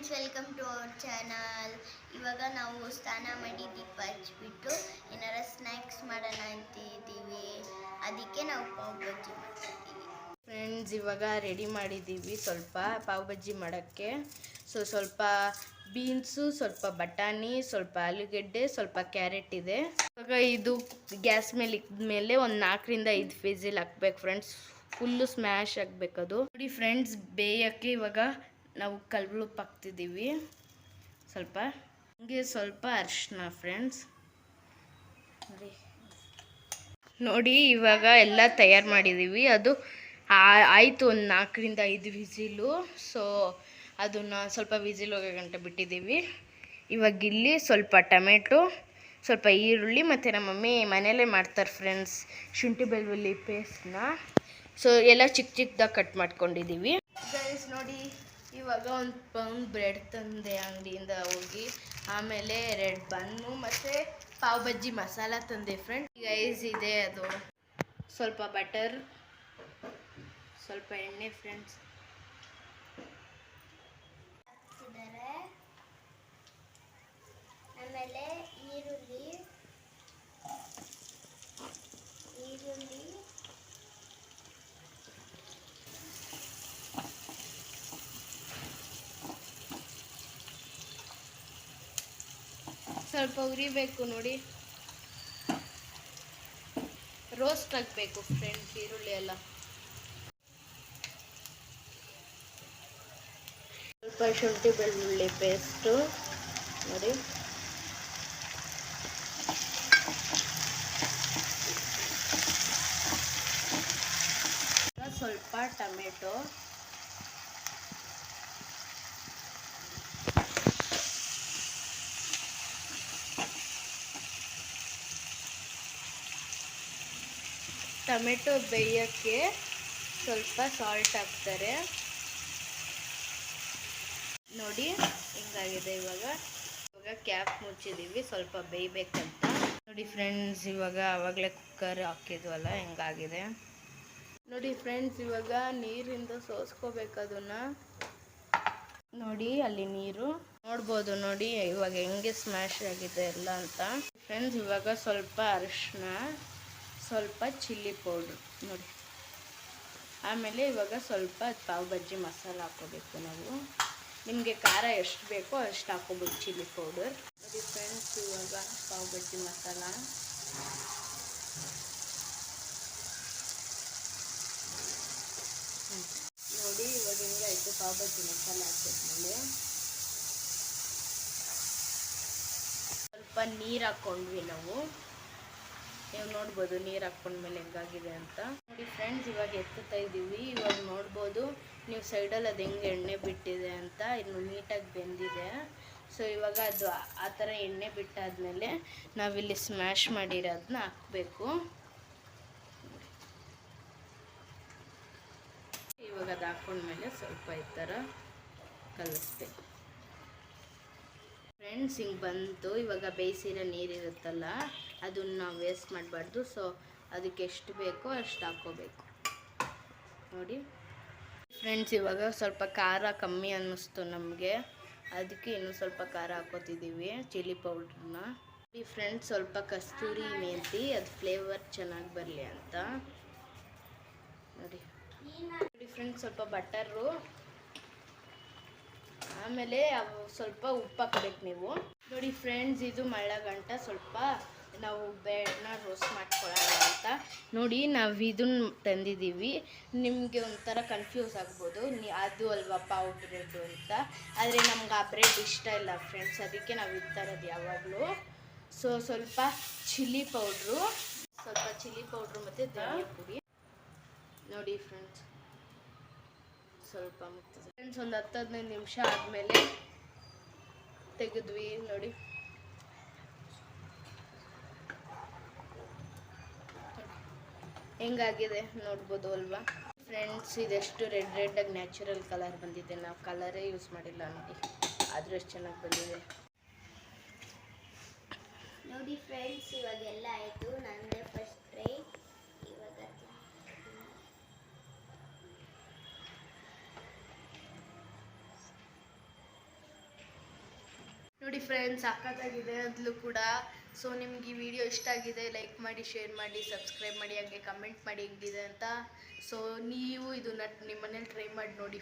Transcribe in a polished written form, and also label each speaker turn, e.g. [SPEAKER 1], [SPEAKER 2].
[SPEAKER 1] Friends, welcome to our channel. ಇವಾಗ ನಾವು ಸ್ನಾನ ಮಾಡಿ ದೀಪ ಹಚ್ಬಿಟ್ಟು ಏನಾರ ಸ್ನ್ಯಾಕ್ಸ್ ಮಾಡೋಣ ಅಂತಿದ್ದೀವಿ. ಅದಕ್ಕೆ ನಾವು ಪಾವ್ ಬಜ್ಜಿ ಮಾಡ್ತಿದ್ದೀವಿ.
[SPEAKER 2] ಫ್ರೆಂಡ್ಸ್, ಇವಾಗ ರೆಡಿ ಮಾಡಿದ್ದೀವಿ ಸ್ವಲ್ಪ ಪಾವ್ ಬಜ್ಜಿ ಮಾಡೋಕ್ಕೆ. ಸ್ವಲ್ಪ ಬೀನ್ಸು, ಸ್ವಲ್ಪ ಬಟಾಣಿ, ಸ್ವಲ್ಪ ಆಲೂಗೆಡ್ಡೆ, ಸ್ವಲ್ಪ ಕ್ಯಾರೆಟ್ ಇದೆ. ಇವಾಗ ಇದು ಗ್ಯಾಸ್ ಮೇಲೆ ಇಕ್ಮೇಲೆ ಒಂದು 4ರಿಂದ 5 ವಿಸಿಲ್ ಹಾಕ್ಬೇಕು ಫ್ರೆಂಡ್ಸ್. ಫುಲ್ಲು ಸ್ಮ್ಯಾಶ್ ಆಗಬೇಕದು. ನೋಡಿ ಫ್ರೆಂಡ್ಸ್, ಬೇಯೋಕ್ಕೆ ಇವಾಗ ನಾವು ಕಲ್ಲುಪ್ಪು ಹಾಕ್ತಿದ್ದೀವಿ. ಸ್ವಲ್ಪ ಅರಿಶಿನ ಫ್ರೆಂಡ್ಸ್. ನೋಡಿ ಇವಾಗ ಎಲ್ಲ ತಯಾರು ಮಾಡಿದ್ದೀವಿ. ಅದು ಆಯಿತು ಒಂದು 4ರಿಂದ 5 ವಿಸಿಲು. ಅದನ್ನು ಸ್ವಲ್ಪ ವಿಸಿಲ್ ಹೋಗೋ ಗಂಟೆ ಬಿಟ್ಟಿದ್ದೀವಿ. ಇವಾಗ ಇಲ್ಲಿ ಸ್ವಲ್ಪ ಟೊಮೆಟೊ, ಸ್ವಲ್ಪ ಈರುಳ್ಳಿ ಮತ್ತು ನಮ್ಮ ಮಮ್ಮಿ ಮನೆಯಲ್ಲೇ ಮಾಡ್ತಾರೆ ಫ್ರೆಂಡ್ಸ್, ಶುಂಠಿ ಬೆಳ್ಳುಳ್ಳಿ ಪೇಸ್ಟ್ನ. ಎಲ್ಲ ಚಿಕ್ಕದಾಗಿ ಕಟ್ ಮಾಡ್ಕೊಂಡಿದ್ದೀವಿ. ಗೈಸ್ ನೋಡಿ, ಇವಾಗ ಒಂದು ಬ್ರೆಡ್ ತಂದೆ ಅಂಗಡಿಯಿಂದ ಹೋಗಿ. ಆಮೇಲೆ 2 ಬನ್ನು ಮತ್ತು ಪಾವ್ ಬಜ್ಜಿ ಮಸಾಲ ತಂದೆ ಫ್ರೆಂಡ್. ಗೈಸ್ ಇದೆ ಅದು. ಸ್ವಲ್ಪ ಬಟರ್, ಸ್ವಲ್ಪ ಎಣ್ಣೆ ಫ್ರೆಂಡ್ಸ್.
[SPEAKER 1] ಆಮೇಲೆ ಈರುಳ್ಳಿ
[SPEAKER 2] ಸ್ವಲ್ಪ ಉರಿಬೇಕು ನೋಡಿ, ರೋಸ್ಟ್ ಆಗಬೇಕು ಫ್ರೆಂಡ್ಸ್ ಈರುಳ್ಳಿ ಎಲ್ಲ. ಸ್ವಲ್ಪ ಶುಂಠಿ ಬೆಳ್ಳುಳ್ಳಿ ಪೇಸ್ಟು ನೋಡಿ. ಸ್ವಲ್ಪ ಟೊಮೆಟೊ, ಟೊಮೆಟೊ ಬೇಯೋಕ್ಕೆ ಸ್ವಲ್ಪ ಸಾಲ್ಟ್ ಹಾಕ್ತಾರೆ ನೋಡಿ. ಹಿಂಗಾಗಿದೆ. ಇವಾಗ ಕ್ಯಾಪ್ ಮುಚ್ಚಿದ್ದೀವಿ ಸ್ವಲ್ಪ ಬೇಯಬೇಕಂತ. ನೋಡಿ ಫ್ರೆಂಡ್ಸ್, ಇವಾಗ ಆವಾಗಲೇ ಕುಕ್ಕರ್ ಹಾಕಿದ್ವಲ್ಲ, ಹಿಂಗಾಗಿದೆ ನೋಡಿ ಫ್ರೆಂಡ್ಸ್. ಇವಾಗ ನೀರಿಂದ ಸೋಸ್ಕೋಬೇಕು ಅದನ್ನು ನೋಡಿ. ಅಲ್ಲಿ ನೀರು ನೋಡ್ಬೋದು ನೋಡಿ ಇವಾಗ ಹೆಂಗೆ ಸ್ಮ್ಯಾಶ್ ಆಗಿದೆ ಎಲ್ಲ ಅಂತ ಫ್ರೆಂಡ್ಸ್. ಇವಾಗ ಸ್ವಲ್ಪ ಅರಿಶಿನ, ಸ್ವಲ್ಪ ಚಿಲ್ಲಿ ಪೌಡ್ರ್ ನೋಡಿ. ಆಮೇಲೆ ಇವಾಗ ಸ್ವಲ್ಪ ಪಾವ್ ಬಜ್ಜಿ ಮಸಾಲ ಹಾಕೋಬೇಕು ನಾವು. ನಿಮಗೆ ಖಾರ ಎಷ್ಟು ಬೇಕೋ ಅಷ್ಟು ಹಾಕೋಬೇಕು ಚಿಲ್ಲಿ ಪೌಡರ್ ನೋಡಿ ಫ್ರೆಂಡ್ಸ್. ಇವಾಗ ಪಾವ್ ಬಜ್ಜಿ ಮಸಾಲ ನೋಡಿ. ಇವಾಗ ಹಿಂಗಾಯಿತು ಪಾವ್ ಬಜ್ಜಿ ಮಸಾಲ ಹಾಕಿದ್ಮೇಲೆ ಸ್ವಲ್ಪ ನೀರು ಹಾಕ್ಕೊಂಡ್ವಿ ನಾವು. ನೀವು ನೋಡ್ಬೋದು ನೀರು ಹಾಕ್ಕೊಂಡ್ಮೇಲೆ ಹೆಂಗಾಗಿದೆ ಅಂತ ನೋಡಿ ಫ್ರೆಂಡ್ಸ್. ಇವಾಗ ಎತ್ತುತ್ತಾ ಇದ್ದೀವಿ. ಇವಾಗ ನೋಡ್ಬೋದು ನೀವು ಸೈಡಲ್ಲಿ ಅದು ಹೆಂಗೆ ಎಣ್ಣೆ ಬಿಟ್ಟಿದೆ ಅಂತ. ಇನ್ನು ನೀಟಾಗಿ ಬೆಂದಿದೆ. ಇವಾಗ ಅದು ಆ ಥರ ಎಣ್ಣೆ ಬಿಟ್ಟಾದಮೇಲೆ ನಾವಿಲ್ಲಿ ಸ್ಮ್ಯಾಶ್ ಮಾಡಿರೋದನ್ನ ಹಾಕಬೇಕು. ಇವಾಗ ಅದು ಹಾಕ್ಕೊಂಡ್ಮೇಲೆ ಸ್ವಲ್ಪ ಈ ಥರ ಕಲಿಸ್ಬೇಕು ಫ್ರೆಂಡ್ಸ್. ಹಿಂಗೆ ಬಂತು. ಇವಾಗ ಬೇಯಿಸಿರೋ ನೀರಿರುತ್ತಲ್ಲ, ಅದನ್ನು ನಾವು ವೇಸ್ಟ್ ಮಾಡಬಾರ್ದು. ಅದಕ್ಕೆ ಎಷ್ಟು ಬೇಕೋ ಅಷ್ಟು ಹಾಕ್ಕೋಬೇಕು ನೋಡಿ ಫ್ರೆಂಡ್ಸ್. ಇವಾಗ ಸ್ವಲ್ಪ ಖಾರ ಕಮ್ಮಿ ಅನ್ನಿಸ್ತು ನಮಗೆ, ಅದಕ್ಕೆ ಇನ್ನೂ ಸ್ವಲ್ಪ ಖಾರ ಹಾಕೋತಿದ್ದೀವಿ ಚಿಲ್ಲಿ ಪೌಡ್ರನ್ನ ನೋಡಿ ಫ್ರೆಂಡ್ಸ್. ಸ್ವಲ್ಪ ಕಸ್ತೂರಿ ಮೆಂತಿ, ಅದು ಫ್ಲೇವರ್ ಚೆನ್ನಾಗಿ ಬರಲಿ ಅಂತ ನೋಡಿ ಫ್ರೆಂಡ್ಸ್. ಸ್ವಲ್ಪ ಬಟರು, ಆಮೇಲೆ ಸ್ವಲ್ಪ ಉಪ್ಪು ಹಾಕ್ಬೇಕು ನೀವು ನೋಡಿ ಫ್ರೆಂಡ್ಸ್. ಇದು ಮಳ್ಳಗಂಟ ಸ್ವಲ್ಪ ನಾವು ಬ್ರೆಡ್ನ ರೋಸ್ಟ್ ಮಾಡ್ಕೊಳ್ಳೋಣ ಅಂತ ನೋಡಿ. ನಾವು ಇದನ್ನು ತಂದಿದ್ದೀವಿ. ನಿಮಗೆ ಒಂಥರ ಕನ್ಫ್ಯೂಸ್ ಆಗ್ಬೋದು, ಅದು ಅಲ್ವಾ ಪಾವ್ ಬ್ರೆಡ್ಡು ಅಂತ. ಆದರೆ ನಮ್ಗೆ ಆ ಬ್ರೆಡ್ ಇಷ್ಟ ಇಲ್ಲ ಫ್ರೆಂಡ್ಸ್, ಅದಕ್ಕೆ ನಾವು ಇದು ತರೋದು ಯಾವಾಗಲೂ. ಸ್ವಲ್ಪ ಚಿಲ್ಲಿ ಪೌಡ್ರು ಮತ್ತು ಧನಿಯಾ ಪುಡಿ ನೋಡಿ ಫ್ರೆಂಡ್ಸ್. ಸ್ವಲ್ಪ ಫ್ರೆಂಡ್ಸ್ ಒಂದು 10-15 ನಿಮಿಷ ಆದಮೇಲೆ ತೆಗೆದ್ವಿ ನೋಡಿ. ಹೆಂಗಾಗಿದೆ ನೋಡ್ಬೋದು ಅಲ್ವಾ ಫ್ರೆಂಡ್ಸ್. ಇದೆಷ್ಟು ರೆಡ್ಡಾಗಿ ನ್ಯಾಚುರಲ್ ಕಲರ್ ಬಂದಿದೆ. ನಾವು ಕಲರೇ ಯೂಸ್ ಮಾಡಿಲ್ಲ ನೋಡಿ, ಆದರೂ ಎಷ್ಟು ಚೆನ್ನಾಗಿ ಬಂದಿದೆ
[SPEAKER 1] ನೋಡಿ ಫ್ರೆಂಡ್ಸ್. ಇವಾಗೆಲ್ಲ ಆಯಿತು. ನಂದೇ ಫಸ್ಟ್ ಟ್ರೈ. ಇವಾಗ
[SPEAKER 2] ನೋಡಿ ಫ್ರೆಂಡ್ಸ್, ಸಖತ್ತಾಗಿದೆ ಅಂತಲೂ ಕೂಡ. ಸೊ ನಿಮ್ಗೆ ಈ ವಿಡಿಯೋ ಇಷ್ಟ ಆಗಿದೆ, ಲೈಕ್ ಮಾಡಿ, ಶೇರ್ ಮಾಡಿ, ಸಬ್ಸ್ಕ್ರೈಬ್ ಮಾಡಿ, ಹಾಗೆ ಕಮೆಂಟ್ ಮಾಡಿ ಹೆಂಗಿದೆ ಅಂತ. ಸೊ ನೀವು ಇದನ್ನ ನಿಮ್ಮ ಮನೇಲಿ ಟ್ರೈ ಮಾಡಿ ನೋಡಿ.